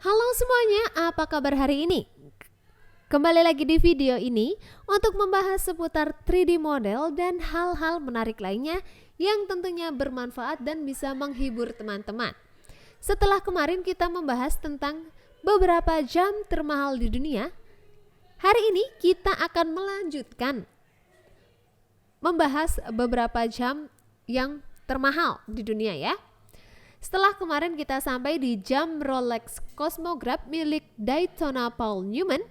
Halo semuanya, apa kabar hari ini? Kembali lagi di video ini untuk membahas seputar 3D model dan hal-hal menarik lainnya yang tentunya bermanfaat dan bisa menghibur teman-teman. Setelah kemarin kita membahas tentang beberapa jam termahal di dunia, hari ini kita akan melanjutkan membahas beberapa jam yang termahal di dunia ya. Setelah kemarin kita sampai di jam Rolex Cosmograph milik Daytona Paul Newman,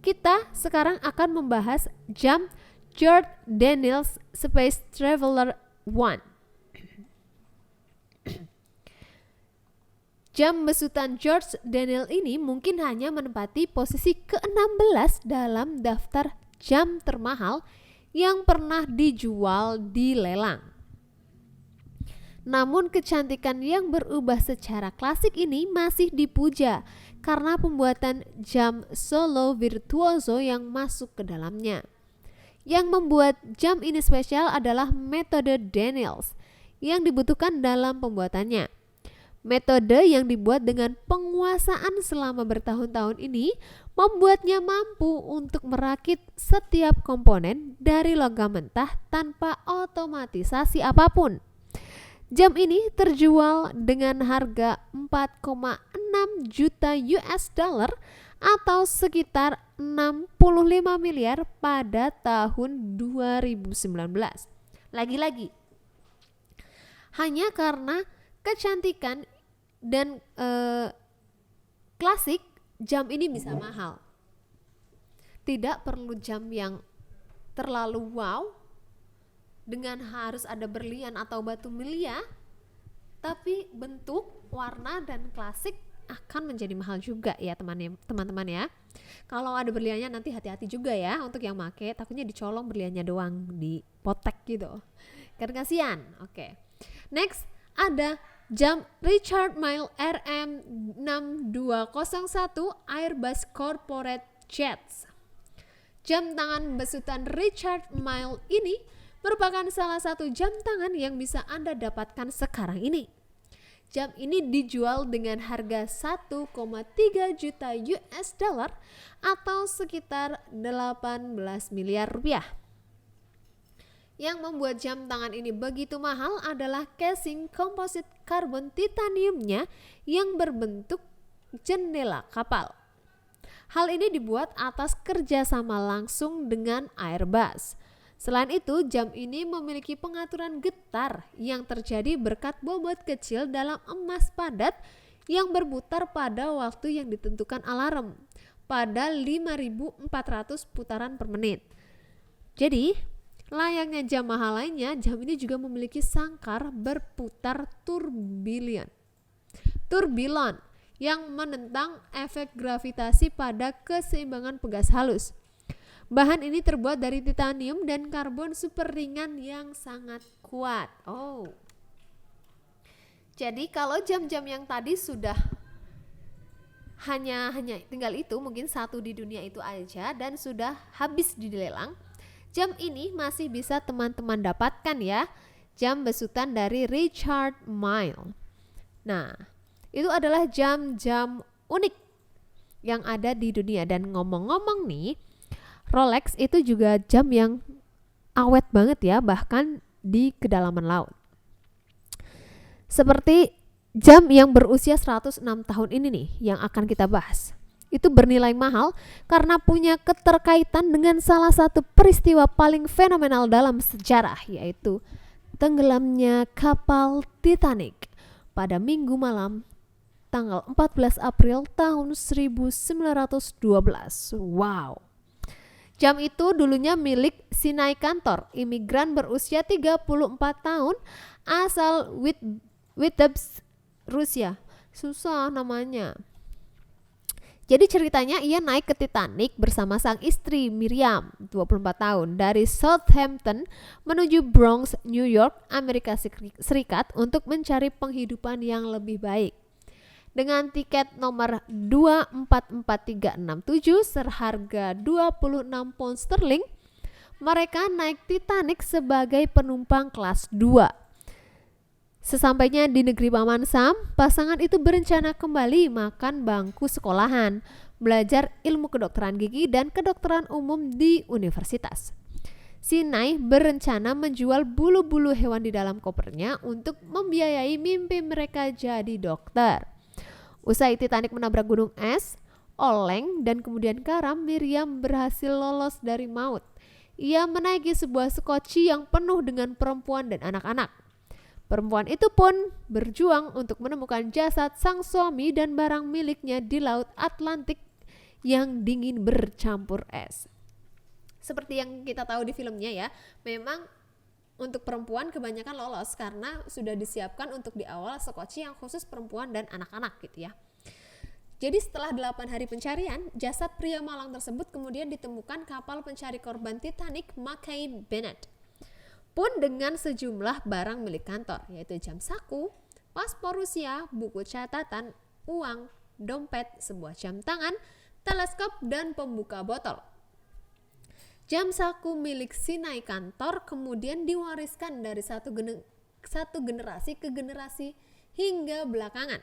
kita sekarang akan membahas jam George Daniels Space Traveler 1. Jam besutan George Daniel ini mungkin hanya menempati posisi ke-16 dalam daftar jam termahal yang pernah dijual di lelang. Namun kecantikan yang berubah secara klasik ini masih dipuja karena pembuatan jam solo virtuoso yang masuk ke dalamnya. Yang membuat jam ini spesial adalah metode Daniels yang dibutuhkan dalam pembuatannya. Metode yang dibuat dengan penguasaan selama bertahun-tahun ini membuatnya mampu untuk merakit setiap komponen dari logam mentah tanpa otomatisasi apapun. Jam ini terjual dengan harga 4,6 juta US dollar atau sekitar 65 miliar pada tahun 2019. Lagi-lagi, hanya karena kecantikan dan klasik, jam ini bisa mahal. Tidak perlu jam yang terlalu wow dengan harus ada berlian atau batu mulia, tapi bentuk, warna dan klasik akan menjadi mahal juga ya teman-teman ya. Kalau ada berliannya nanti hati-hati juga ya untuk yang make, takutnya dicolong berliannya doang, dipotek gitu kan kasihan. Oke. Next ada jam Richard Mille RM6201 Airbus Corporate Jets. Jam tangan besutan Richard Mille ini merupakan salah satu jam tangan yang bisa Anda dapatkan sekarang ini. Jam ini dijual dengan harga 1,3 juta US dollar atau sekitar 18 miliar rupiah. Yang membuat jam tangan ini begitu mahal adalah casing komposit karbon titaniumnya yang berbentuk jendela kapal. Hal ini dibuat atas kerjasama langsung dengan Airbus. Selain itu, jam ini memiliki pengaturan getar yang terjadi berkat bobot kecil dalam emas padat yang berputar pada waktu yang ditentukan alarm pada 5.400 putaran per menit. Jadi, layaknya jam mahal lainnya, jam ini juga memiliki sangkar berputar turbilon yang menentang efek gravitasi pada keseimbangan pegas halus. Bahan ini terbuat dari titanium dan karbon super ringan yang sangat kuat. Jadi kalau jam-jam yang tadi sudah hanya tinggal itu, mungkin satu di dunia itu aja dan sudah habis dilelang, jam ini masih bisa teman-teman dapatkan ya, jam besutan dari Richard Mille. Nah, itu adalah jam-jam unik yang ada di dunia. Dan ngomong-ngomong nih, Rolex itu juga jam yang awet banget ya, bahkan di kedalaman laut. Seperti jam yang berusia 106 tahun ini nih yang akan kita bahas. Itu bernilai mahal karena punya keterkaitan dengan salah satu peristiwa paling fenomenal dalam sejarah, yaitu tenggelamnya kapal Titanic pada Minggu malam tanggal 14 April tahun 1912. Wow. Jam itu dulunya milik Sinai Kantor, imigran berusia 34 tahun asal Vitebsk, Rusia. Susah namanya. Jadi ceritanya ia naik ke Titanic bersama sang istri Miriam, 24 tahun, dari Southampton menuju Bronx, New York, Amerika Serikat untuk mencari penghidupan yang lebih baik. Dengan tiket nomor 244367 seharga 26 pound sterling, mereka naik Titanic sebagai penumpang kelas 2. Sesampainya di negeri Paman Sam, pasangan itu berencana kembali makan bangku sekolahan, belajar ilmu kedokteran gigi dan kedokteran umum di universitas. Sinai berencana menjual bulu-bulu hewan di dalam kopernya untuk membiayai mimpi mereka jadi dokter. Usai Titanic menabrak gunung es, oleng dan kemudian karam, Miriam berhasil lolos dari maut. Ia menaiki sebuah skoci yang penuh dengan perempuan dan anak-anak. Perempuan itu pun berjuang untuk menemukan jasad sang suami dan barang miliknya di Laut Atlantik yang dingin bercampur es. Seperti yang kita tahu di filmnya ya, memang untuk perempuan kebanyakan lolos karena sudah disiapkan untuk di awal skoci yang khusus perempuan dan anak-anak gitu ya. Jadi setelah 8 hari pencarian, jasad pria malang tersebut kemudian ditemukan kapal pencari korban Titanic Mackay Bennett. Pun dengan sejumlah barang milik kantor, yaitu jam saku, paspor Rusia, buku catatan, uang, dompet, sebuah jam tangan, teleskop, dan pembuka botol. Jam saku milik Sinai kantor kemudian diwariskan dari satu generasi ke generasi hingga belakangan.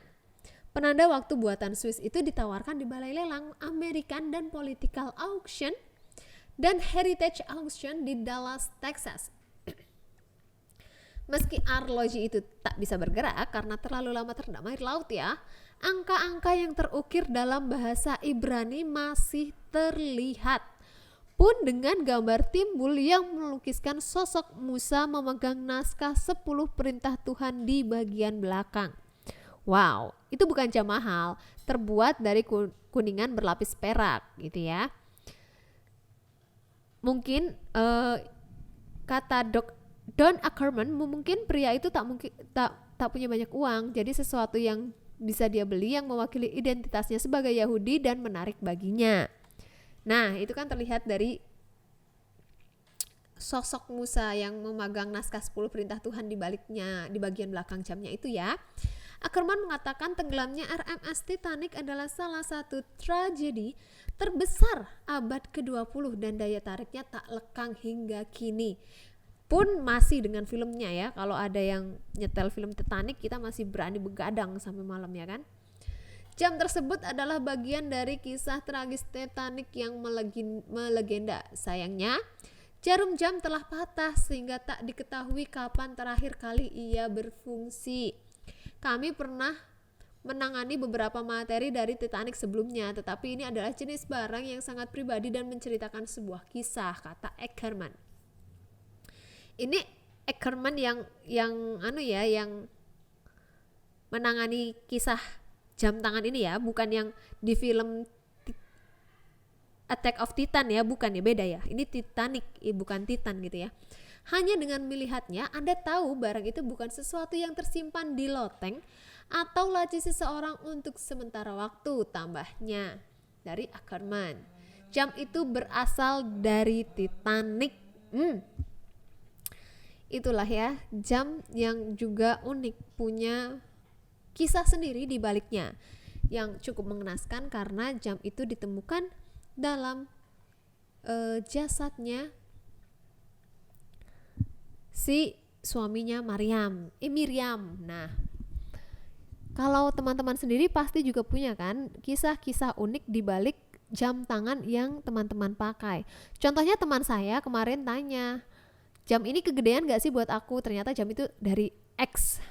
Penanda waktu buatan Swiss itu ditawarkan di balai lelang American dan Political Auction dan Heritage Auction di Dallas, Texas. Meski arloji itu tak bisa bergerak karena terlalu lama terendam air laut ya, angka-angka yang terukir dalam bahasa Ibrani masih terlihat. Pun dengan gambar timbul yang melukiskan sosok Musa memegang naskah 10 perintah Tuhan di bagian belakang. Wow, itu bukan jam mahal, terbuat dari kuningan berlapis perak gitu ya. Mungkin kata Don Ackerman, mungkin pria itu tak punya banyak uang, jadi sesuatu yang bisa dia beli yang mewakili identitasnya sebagai Yahudi dan menarik baginya. Nah, itu kan terlihat dari sosok Musa yang memegang naskah 10 perintah Tuhan di baliknya, di bagian belakang jamnya itu ya. Ackerman mengatakan tenggelamnya RMS Titanic adalah salah satu tragedi terbesar abad ke-20 dan daya tariknya tak lekang hingga kini. Pun masih dengan filmnya ya, kalau ada yang nyetel film Titanic kita masih berani begadang sampai malam ya kan. Jam tersebut adalah bagian dari kisah tragis Titanic yang melegenda. Sayangnya jarum jam telah patah sehingga tak diketahui kapan terakhir kali ia berfungsi. Kami pernah menangani beberapa materi dari Titanic sebelumnya, tetapi ini adalah jenis barang yang sangat pribadi dan menceritakan sebuah kisah, kata Ackerman. Ini Ackerman yang menangani kisah jam tangan ini ya, bukan yang di film Attack of Titan ya, bukan ya, beda ya. Ini Titanic, bukan Titan gitu ya. Hanya dengan melihatnya Anda tahu barang itu bukan sesuatu yang tersimpan di loteng atau laci seseorang untuk sementara waktu, tambahnya dari Ackerman. Jam itu berasal dari Titanic. Itulah ya, jam yang juga unik, punya kisah sendiri di baliknya yang cukup mengenaskan karena jam itu ditemukan dalam jasadnya si suaminya Miriam. Nah, kalau teman-teman sendiri pasti juga punya kan kisah-kisah unik di balik jam tangan yang teman-teman pakai. Contohnya teman saya kemarin tanya, jam ini kegedean gak sih buat aku? Ternyata jam itu dari X